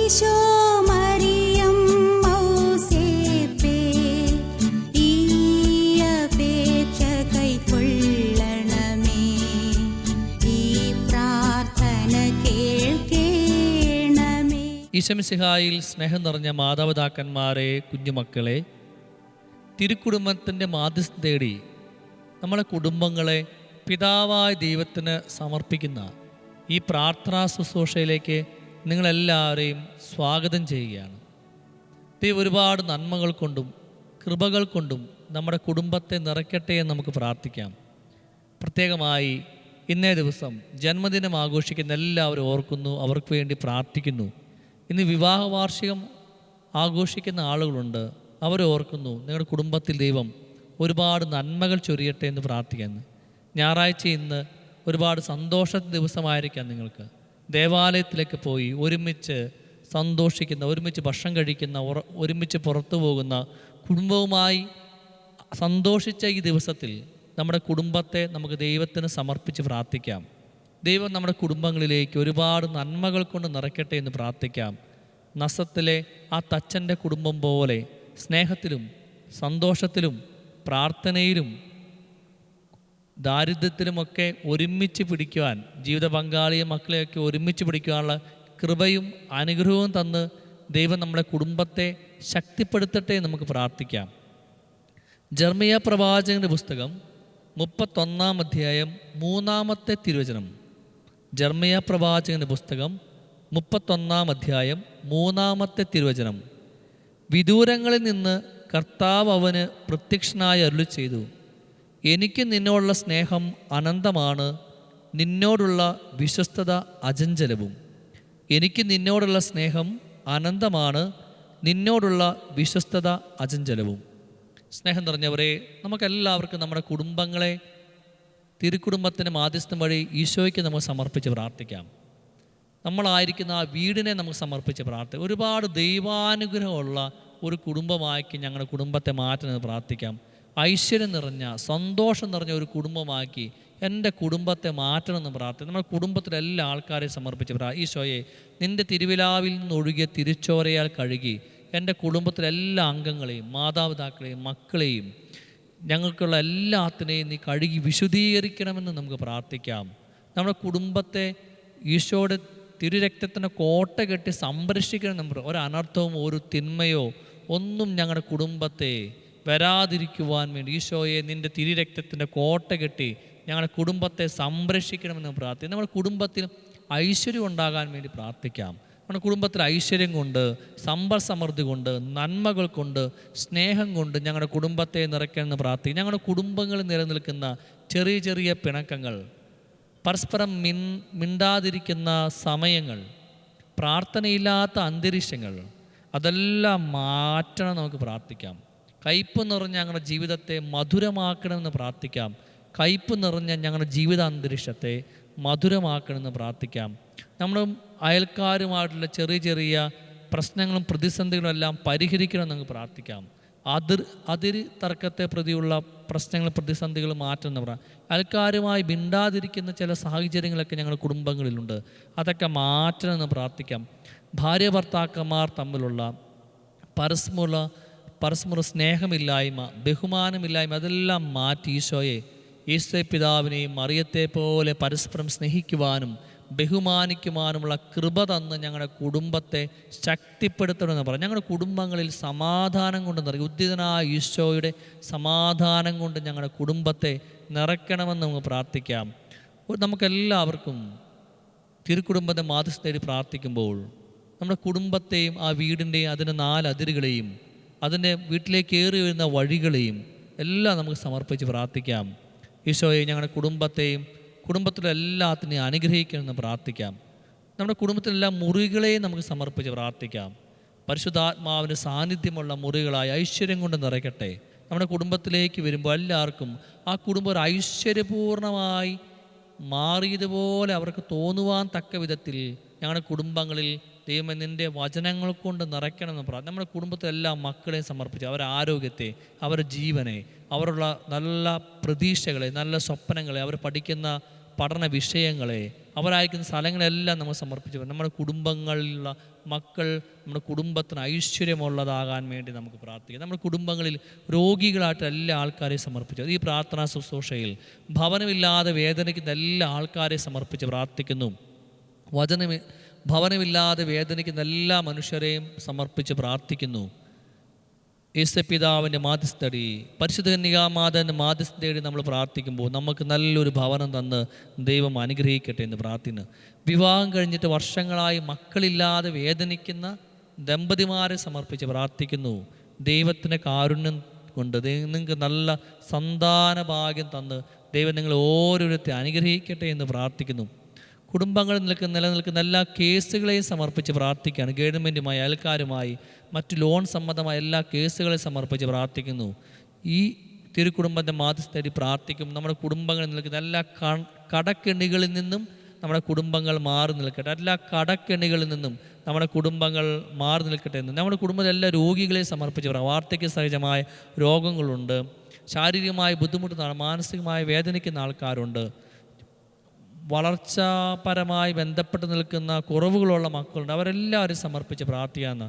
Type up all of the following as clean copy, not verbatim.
ഈശോ മറിയം ഔസേപ്പേ, ഈ അപേക്ഷ കൈക്കൊള്ളണമേ, ഈ പ്രാർത്ഥന കേൾക്കേണമേ. ഈശോമിശിഹായിൽ സ്നേഹം നിറഞ്ഞ മാതാപിതാക്കന്മാരെ, കുഞ്ഞുമക്കളെ, തിരുക്കുടുംബത്തിൻ്റെ മാധ്യസ്ഥം തേടി നമ്മളെ കുടുംബങ്ങളെ പിതാവായ ദൈവത്തിന് സമർപ്പിക്കുന്ന ഈ പ്രാർത്ഥനാ ശുശ്രൂഷയിലേക്ക് നിങ്ങളെല്ലാവരെയും സ്വാഗതം ചെയ്യുകയാണ്. ദൈവം ഒരുപാട് നന്മകൾ കൊണ്ടും കൃപകൾ കൊണ്ടും നമ്മുടെ കുടുംബത്തെ നിറയ്ക്കട്ടെ എന്ന് നമുക്ക് പ്രാർത്ഥിക്കാം. പ്രത്യേകമായി ഇന്നേ ദിവസം ജന്മദിനം ആഘോഷിക്കുന്ന എല്ലാവരും ഓർക്കുന്നു, അവർക്ക് വേണ്ടി പ്രാർത്ഥിക്കുന്നു. ഇന്ന് വിവാഹ വാർഷികം ആഘോഷിക്കുന്ന ആളുകളുണ്ട്, അവരെ ഓർക്കുന്നു. നിങ്ങളുടെ കുടുംബത്തിൽ ദൈവം ഒരുപാട് നന്മകൾ ചൊരിയട്ടെ എന്ന് പ്രാർത്ഥിക്കുന്നു. ഞായറാഴ്ച ഇന്ന് ഒരുപാട് സന്തോഷ ദിവസമായിരിക്കാം. നിങ്ങൾക്ക് ദേവാലയത്തിലേക്ക് പോയി ഒരുമിച്ച് സന്തോഷിക്കുന്ന, ഒരുമിച്ച് ഭക്ഷണം കഴിക്കുന്ന, ഒരുമിച്ച് പുറത്തു പോകുന്ന, കുടുംബവുമായി സന്തോഷിച്ച ഈ ദിവസത്തിൽ നമ്മുടെ കുടുംബത്തെ നമുക്ക് ദൈവത്തിന് സമർപ്പിച്ച് പ്രാർത്ഥിക്കാം. ദൈവം നമ്മുടെ കുടുംബങ്ങളിലേക്ക് ഒരുപാട് നന്മകൾ കൊണ്ട് നിറയ്ക്കട്ടെ എന്ന് പ്രാർത്ഥിക്കാം. നസത്തിലെ ആ തച്ചൻ്റെ കുടുംബം പോലെ സ്നേഹത്തിലും സന്തോഷത്തിലും പ്രാർത്ഥനയിലും ദാരിദ്ര്യത്തിലുമൊക്കെ ഒരുമിച്ച് പിടിക്കുവാൻ, ജീവിത പങ്കാളിയും മക്കളെയൊക്കെ ഒരുമിച്ച് പിടിക്കുവാനുള്ള കൃപയും അനുഗ്രഹവും തന്ന് ദൈവം നമ്മുടെ കുടുംബത്തെ ശക്തിപ്പെടുത്തട്ടെ നമുക്ക് പ്രാർത്ഥിക്കാം. ജെറമ്യാ പ്രവാചകൻ്റെ പുസ്തകം 31-ാം അധ്യായം 3-ാമത്തെ തിരുവചനം. ജെറമ്യാ പ്രവാചകൻ്റെ പുസ്തകം 31-ാം അധ്യായം 3-ാമത്തെ തിരുവചനം. വിദൂരങ്ങളിൽ നിന്ന് കർത്താവ് അവന് പ്രത്യക്ഷനായി അരുളി ചെയ്തു, എനിക്ക് നിന്നോടുള്ള സ്നേഹം അനന്തമാണ്, നിന്നോടുള്ള വിശ്വസ്തത അചഞ്ചലവും. എനിക്ക് നിന്നോടുള്ള സ്നേഹം അനന്തമാണ്, നിന്നോടുള്ള വിശ്വസ്തത അചഞ്ചലവും. സ്നേഹം നിറഞ്ഞവരെ, നമുക്കെല്ലാവർക്കും നമ്മുടെ കുടുംബങ്ങളെ തിരുക്കുടുംബത്തിൻ്റെ മാധ്യസ്ഥം വഴി ഈശോയ്ക്ക് നമുക്ക് സമർപ്പിച്ച് പ്രാർത്ഥിക്കാം. നമ്മളായിരിക്കുന്ന ആ വീടിനെ നമുക്ക് സമർപ്പിച്ച് പ്രാർത്ഥിക്കാം. ഒരുപാട് ദൈവാനുഗ്രഹമുള്ള ഒരു കുടുംബമാക്കി ഞങ്ങളുടെ കുടുംബത്തെ മാറ്റുന്നത് പ്രാർത്ഥിക്കാം. ഐശ്വര്യം നിറഞ്ഞ, സന്തോഷം നിറഞ്ഞ ഒരു കുടുംബമാക്കി എൻ്റെ കുടുംബത്തെ മാറ്റണമെന്ന് പ്രാർത്ഥിക്കും. നമ്മുടെ കുടുംബത്തിലെ എല്ലാ ആൾക്കാരെയും സമർപ്പിച്ച് ഈശോയെ, നിൻ്റെ തിരുവിലാവിൽ നിന്നൊഴുകിയ തിരുച്ചോരയാൽ കഴുകി എൻ്റെ കുടുംബത്തിലെ എല്ലാ അംഗങ്ങളെയും, മാതാപിതാക്കളെയും, മക്കളെയും, ഞങ്ങൾക്കുള്ള എല്ലാത്തിനെയും നീ കഴുകി വിശുദ്ധീകരിക്കണമെന്ന് നമുക്ക് പ്രാർത്ഥിക്കാം. നമ്മുടെ കുടുംബത്തെ ഈശോയുടെ തിരുരക്തത്തിൻ്റെ കോട്ട കെട്ടി സംരക്ഷിക്കണം. നമ്മൾ ഒരനർത്ഥവും ഒരു തിന്മയോ ഒന്നും ഞങ്ങളുടെ കുടുംബത്തെ വരാതിരിക്കുവാൻ വേണ്ടി ഈശോയെ, നിൻ്റെ തിരുരക്തത്തിൻ്റെ കോട്ട കെട്ടി ഞങ്ങളുടെ കുടുംബത്തെ സംരക്ഷിക്കണമെന്ന് പ്രാർത്ഥിക്കാം. നമ്മുടെ കുടുംബത്തിൽ ഐശ്വര്യം ഉണ്ടാകാൻ വേണ്ടി പ്രാർത്ഥിക്കാം. നമ്മുടെ കുടുംബത്തിൽ ഐശ്വര്യം കൊണ്ട്, സമ്പൽ സമൃദ്ധി കൊണ്ട്, നന്മകൾ കൊണ്ട്, സ്നേഹം കൊണ്ട് ഞങ്ങളുടെ കുടുംബത്തെ നിറയ്ക്കണമെന്ന് പ്രാർത്ഥിക്കും. ഞങ്ങളുടെ കുടുംബങ്ങളിൽ നിലനിൽക്കുന്ന ചെറിയ ചെറിയ പിണക്കങ്ങൾ, പരസ്പരം മിണ്ടാതിരിക്കുന്ന സമയങ്ങൾ, പ്രാർത്ഥനയില്ലാത്ത അന്തരീക്ഷങ്ങൾ, അതെല്ലാം മാറ്റണം നമുക്ക് പ്രാർത്ഥിക്കാം. കയ്പ് നിറഞ്ഞ ഞങ്ങളുടെ ജീവിതത്തെ മധുരമാക്കണമെന്ന് പ്രാർത്ഥിക്കാം. കയ്പ് നിറഞ്ഞ ഞങ്ങളുടെ ജീവിത അന്തരീക്ഷത്തെ മധുരമാക്കണമെന്ന് പ്രാർത്ഥിക്കാം. നമ്മുടെ അയൽക്കാരുമായിട്ടുള്ള ചെറിയ ചെറിയ പ്രശ്നങ്ങളും പ്രതിസന്ധികളും എല്ലാം പരിഹരിക്കണമെന്ന് നമുക്ക് പ്രാർത്ഥിക്കാം. അതിര് തർക്കത്തെ പ്രതിയുള്ള പ്രശ്നങ്ങൾ, പ്രതിസന്ധികൾ മാറ്റണമെന്ന് പറയാം. അയൽക്കാരുമായി മിണ്ടാതിരിക്കുന്ന ചില സാഹചര്യങ്ങളൊക്കെ ഞങ്ങളുടെ കുടുംബങ്ങളിലുണ്ട്, അതൊക്കെ മാറ്റണമെന്ന് പ്രാർത്ഥിക്കാം. ഭാര്യ ഭർത്താക്കന്മാർ തമ്മിലുള്ള പരസ്പര സ്നേഹമില്ലായ്മ, ബഹുമാനമില്ലായ്മ, അതെല്ലാം മാറ്റി ഈശോയെ, ഈശോ പിതാവിനെയും മറിയത്തെ പോലെ പരസ്പരം സ്നേഹിക്കുവാനും ബഹുമാനിക്കുവാനുമുള്ള കൃപ തന്ന് ഞങ്ങളുടെ കുടുംബത്തെ ശക്തിപ്പെടുത്തണമെന്ന് പറയാം. ഞങ്ങളുടെ കുടുംബങ്ങളിൽ സമാധാനം കൊണ്ട് നിറയ്ക്കും. ഉദ്ധിതനായ ഈശോയുടെ സമാധാനം കൊണ്ട് ഞങ്ങളുടെ കുടുംബത്തെ നിറയ്ക്കണമെന്ന് നമുക്ക് പ്രാർത്ഥിക്കാം. നമുക്കെല്ലാവർക്കും തിരുക്കുടുംബത്തെ മാധ്യസ്ഥം തേടി പ്രാർത്ഥിക്കുമ്പോൾ നമ്മുടെ കുടുംബത്തെയും ആ വീടിൻ്റെയും അതിൻ്റെ 4 അതിരുകളെയും അതിൻ്റെ വീട്ടിലേക്ക് കയറി വരുന്ന വഴികളെയും എല്ലാം നമുക്ക് സമർപ്പിച്ച് പ്രാർത്ഥിക്കാം. ഈശോയെ, ഞങ്ങളുടെ കുടുംബത്തെയും കുടുംബത്തിലെ എല്ലാത്തിനെയും അനുഗ്രഹിക്കണമെന്ന് പ്രാർത്ഥിക്കാം. നമ്മുടെ കുടുംബത്തിലെല്ലാ മുറികളെയും നമുക്ക് സമർപ്പിച്ച് പ്രാർത്ഥിക്കാം. പരിശുദ്ധാത്മാവിൻ്റെ സാന്നിധ്യമുള്ള മുറികളായി ഐശ്വര്യം കൊണ്ട് നിറയ്ക്കട്ടെ. നമ്മുടെ കുടുംബത്തിലേക്ക് വരുമ്പോൾ എല്ലാവർക്കും ആ കുടുംബം ഒരു ഐശ്വര്യപൂർണമായി മാറിയതുപോലെ അവർക്ക് തോന്നുവാൻ തക്ക വിധത്തിൽ ഞങ്ങളുടെ കുടുംബങ്ങളിൽ ദൈവമേ നിൻ്റെ വചനങ്ങൾ കൊണ്ട് നിറയ്ക്കണമെന്ന് പ്രാർത്ഥന. നമ്മുടെ കുടുംബത്തിലെല്ലാ മക്കളെയും സമർപ്പിച്ച് അവരുടെ ആരോഗ്യത്തെ, അവരുടെ ജീവനെ, അവരുള്ള നല്ല പ്രതീക്ഷകളെ, നല്ല സ്വപ്നങ്ങളെ, അവർ പഠിക്കുന്ന പഠന വിഷയങ്ങളെ, അവരായിരിക്കുന്ന സ്ഥലങ്ങളെല്ലാം നമ്മൾ സമർപ്പിച്ചു. നമ്മുടെ കുടുംബങ്ങളിലുള്ള മക്കൾ നമ്മുടെ കുടുംബത്തിന് ഐശ്വര്യമുള്ളതാകാൻ വേണ്ടി നമുക്ക് പ്രാർത്ഥിക്കാം. നമ്മുടെ കുടുംബങ്ങളിൽ രോഗികളായിട്ട് എല്ലാ ആൾക്കാരെയും സമർപ്പിച്ചു. ഈ പ്രാർത്ഥനാ ശുശ്രൂഷയിൽ ഭവനമില്ലാതെ വേദനിക്കുന്ന എല്ലാ ആൾക്കാരെയും സമർപ്പിച്ച് പ്രാർത്ഥിക്കുന്നു. ഭവനമില്ലാതെ വേദനിക്കുന്ന എല്ലാ മനുഷ്യരെയും സമർപ്പിച്ച് പ്രാർത്ഥിക്കുന്നു. യേശുപിതാവിൻ്റെ മാധ്യസ്ഥടി, പരിശുദ്ധ കന്യകാമാതാവിൻ്റെ മാധ്യസ്ഥതയോടെ നമ്മൾ പ്രാർത്ഥിക്കുമ്പോൾ നമുക്ക് നല്ലൊരു ഭവനം തന്ന് ദൈവം അനുഗ്രഹിക്കട്ടെ എന്ന് പ്രാർത്ഥിക്കുന്നു. വിവാഹം കഴിഞ്ഞിട്ട് വർഷങ്ങളായി മക്കളില്ലാതെ വേദനിക്കുന്ന ദമ്പതിമാരെ സമർപ്പിച്ച് പ്രാർത്ഥിക്കുന്നു. ദൈവത്തിൻ്റെ കാരുണ്യം കൊണ്ട് നിങ്ങൾക്ക് നല്ല സന്താന ഭാഗ്യം തന്ന് ദൈവം നിങ്ങൾ ഓരോരുത്തരെ അനുഗ്രഹിക്കട്ടെ എന്ന് പ്രാർത്ഥിക്കുന്നു. കുടുംബങ്ങളിൽ നിലനിൽക്കുന്ന എല്ലാ കേസുകളെയും സമർപ്പിച്ച് പ്രാർത്ഥിക്കുകയാണ്. ഗവൺമെൻറ്റുമായി, അയൽക്കാരുമായി, മറ്റു ലോൺ സംബന്ധമായ എല്ലാ കേസുകളെയും സമർപ്പിച്ച് പ്രാർത്ഥിക്കുന്നു. ഈ തിരുക്കുടുംബത്തെ മാധ്യസ്ഥതയിൽ പ്രാർത്ഥിക്കും. നമ്മുടെ കുടുംബങ്ങളിൽ നിൽക്കുന്ന എല്ലാ കടക്കെണികളിൽ നിന്നും നമ്മുടെ കുടുംബങ്ങൾ മാറി നിൽക്കട്ടെ. എല്ലാ കടക്കെണികളിൽ നിന്നും നമ്മുടെ കുടുംബങ്ങൾ മാറി നിൽക്കട്ടെ എന്ന് നമ്മുടെ കുടുംബത്തിലെ എല്ലാ രോഗികളെയും സമർപ്പിച്ച് പറയാം. വാർദ്ധക്യ സഹജമായ രോഗങ്ങളുണ്ട്, ശാരീരികമായി ബുദ്ധിമുട്ടുന്ന, മാനസികമായി വേദനിക്കുന്ന ആൾക്കാരുണ്ട്, വളർച്ചാപരമായി ബന്ധപ്പെട്ട് നിൽക്കുന്ന കുറവുകളുള്ള മക്കളുണ്ട്. അവരെല്ലാവരും സമർപ്പിച്ച് പ്രാർത്ഥിക്കാമെന്ന്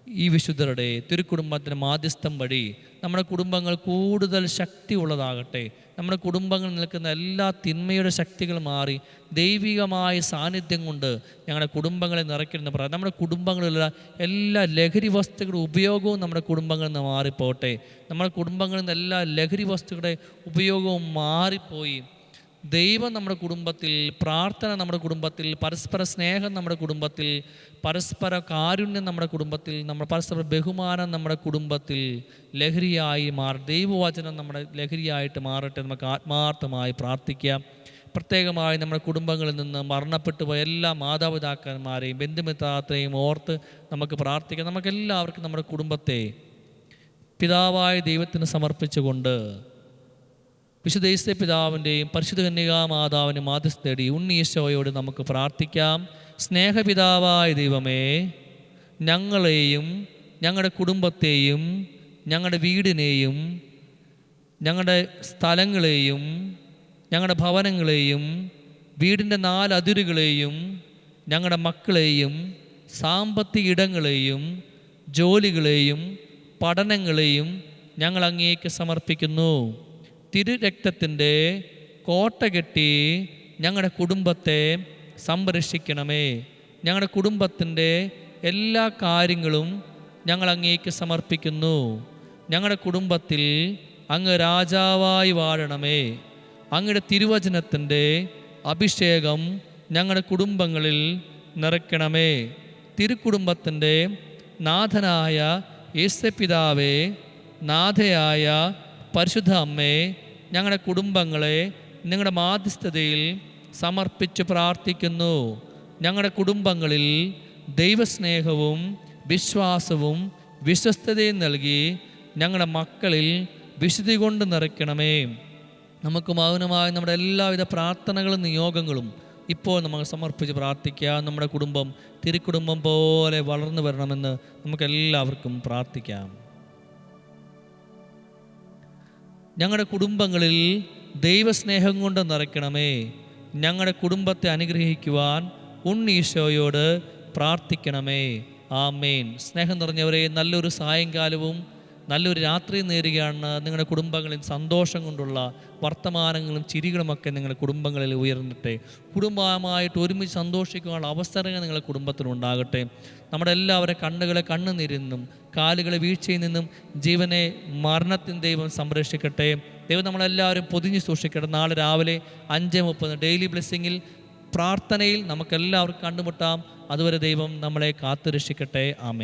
ഈ വിശുദ്ധരുടെ തിരുക്കുടുംബത്തിന് മാധ്യസ്ഥം വഴി നമ്മുടെ കുടുംബങ്ങൾ കൂടുതൽ ശക്തി ഉള്ളതാകട്ടെ. നമ്മുടെ കുടുംബങ്ങളിൽ നിൽക്കുന്ന എല്ലാ തിന്മയുടെ ശക്തികൾ മാറി ദൈവികമായ സാന്നിധ്യം കൊണ്ട് ഞങ്ങളുടെ കുടുംബങ്ങളെ നിറയ്ക്കുന്ന പറയാം. നമ്മുടെ കുടുംബങ്ങളിലുള്ള എല്ലാ ലഹരി വസ്തുക്കളുടെ ഉപയോഗവും നമ്മുടെ കുടുംബങ്ങളിൽ നിന്ന് മാറിപ്പോട്ടെ. നമ്മുടെ കുടുംബങ്ങളിൽ നിന്ന് എല്ലാ ലഹരി വസ്തുക്കളുടെ ഉപയോഗവും മാറിപ്പോയി ദൈവം നമ്മുടെ കുടുംബത്തിൽ, പ്രാർത്ഥന നമ്മുടെ കുടുംബത്തിൽ, പരസ്പര സ്നേഹം നമ്മുടെ കുടുംബത്തിൽ, പരസ്പര കാരുണ്യം നമ്മുടെ കുടുംബത്തിൽ, നമ്മുടെ പരസ്പര ബഹുമാനം നമ്മുടെ കുടുംബത്തിൽ ലഹരിയായി ദൈവവചനം നമ്മുടെ ലഹരിയായിട്ട് മാറട്ടെ. നമുക്ക് ആത്മാർത്ഥമായി പ്രാർത്ഥിക്കാം. പ്രത്യേകമായി നമ്മുടെ കുടുംബങ്ങളിൽ നിന്ന് മരണപ്പെട്ടു പോയ എല്ലാ മാതാപിതാക്കന്മാരെയും ബന്ധുമിത്രാത്തെയും ഓർത്ത് നമുക്ക് പ്രാർത്ഥിക്കാം. നമുക്കെല്ലാവർക്കും നമ്മുടെ കുടുംബത്തെ പിതാവായ ദൈവത്തിന് സമർപ്പിച്ചുകൊണ്ട് വിശുദ്ധ യേശുപിതാവിൻ്റെയും പരിശുദ്ധ കന്യകാമാതാവിൻ്റെ മാധ്യസ്ഥതയോടെ ഉണ്ണീശോയോട് നമുക്ക് പ്രാർത്ഥിക്കാം. സ്നേഹപിതാവായ ദൈവമേ, ഞങ്ങളെയും ഞങ്ങളുടെ കുടുംബത്തെയും ഞങ്ങളുടെ വീടിനെയും ഞങ്ങളുടെ സ്ഥലങ്ങളെയും ഞങ്ങളുടെ ഭവനങ്ങളെയും വീടിൻ്റെ 4 അതിരുകളെയും ഞങ്ങളുടെ മക്കളെയും സാമ്പത്തിക ഇടങ്ങളെയും ജോലികളെയും പഠനങ്ങളെയും ഞങ്ങൾ അങ്ങേക്ക് സമർപ്പിക്കുന്നു. തിരുരക്തത്തിൻ്റെ കോട്ട കെട്ടി ഞങ്ങളുടെ കുടുംബത്തെ സംരക്ഷിക്കണമേ. ഞങ്ങളുടെ കുടുംബത്തിൻ്റെ എല്ലാ കാര്യങ്ങളും ഞങ്ങൾ അങ്ങേക്ക് സമർപ്പിക്കുന്നു. ഞങ്ങളുടെ കുടുംബത്തിൽ അങ്ങ് രാജാവായി വാഴണമേ. അങ്ങയുടെ തിരുവചനത്തിൻ്റെ അഭിഷേകം ഞങ്ങളുടെ കുടുംബങ്ങളിൽ നിറയ്ക്കണമേ. തിരുക്കുടുംബത്തിൻ്റെ നാഥനായ യേശുപിതാവേ, നാഥയായ പരിശുദ്ധ അമ്മേ, ഞങ്ങളുടെ കുടുംബങ്ങളെ നിങ്ങളുടെ മാധ്യസ്ഥതയിൽ സമർപ്പിച്ച് പ്രാർത്ഥിക്കുന്നു. ഞങ്ങളുടെ കുടുംബങ്ങളിൽ ദൈവസ്നേഹവും വിശ്വാസവും വിശ്വസ്തതയും നൽകി ഞങ്ങളുടെ മക്കളിൽ വിശുദ്ധി കൊണ്ട് നിറയ്ക്കണമേ. നമുക്ക് മൗനമായി നമ്മുടെ എല്ലാവിധ പ്രാർത്ഥനകളും നിയോഗങ്ങളും ഇപ്പോൾ നമ്മൾ സമർപ്പിച്ച് പ്രാർത്ഥിക്കുക. നമ്മുടെ കുടുംബം തിരുക്കുടുംബം പോലെ വളർന്നു വരണമെന്ന് നമുക്കെല്ലാവർക്കും പ്രാർത്ഥിക്കാം. ഞങ്ങളുടെ കുടുംബങ്ങളിൽ ദൈവസ്നേഹം കൊണ്ട് നിറയ്ക്കണമേ. ഞങ്ങളുടെ കുടുംബത്തെ അനുഗ്രഹിക്കുവാൻ ഉണ്ണീശോയോട് പ്രാർത്ഥിക്കണമേ. ആമേൻ. സ്നേഹം നിറഞ്ഞവരെ, നല്ലൊരു സായങ്കാലവും നല്ലൊരു രാത്രി നേരുകയാണ്. നിങ്ങളുടെ കുടുംബങ്ങളിൽ സന്തോഷം കൊണ്ടുള്ള വർത്തമാനങ്ങളും ചിരികളുമൊക്കെ നിങ്ങളുടെ കുടുംബങ്ങളിൽ ഉയർന്നിട്ടെ. കുടുംബമായിട്ട് ഒരുമിച്ച് സന്തോഷിക്കാനുള്ള അവസരങ്ങൾ നിങ്ങളുടെ കുടുംബത്തിനുണ്ടാകട്ടെ. നമ്മുടെ എല്ലാവരുടെ കണ്ണുകളെ കണ്ണുനീരിൽ നിന്നും കാലുകളെ വീഴ്ചയിൽ നിന്നും ജീവനെ മരണത്തിന് ദൈവം സംരക്ഷിക്കട്ടെ. ദൈവം നമ്മളെല്ലാവരും പൊതിഞ്ഞ് സൂക്ഷിക്കട്ടെ. നാളെ രാവിലെ 5:30 ഡെയിലി ബ്ലെസ്സിങ്ങിൽ പ്രാർത്ഥനയിൽ നമുക്കെല്ലാവർക്കും കണ്ടുമുട്ടാം. അതുവരെ ദൈവം നമ്മളെ കാത്തുരക്ഷിക്കട്ടെ. ആമേൻ.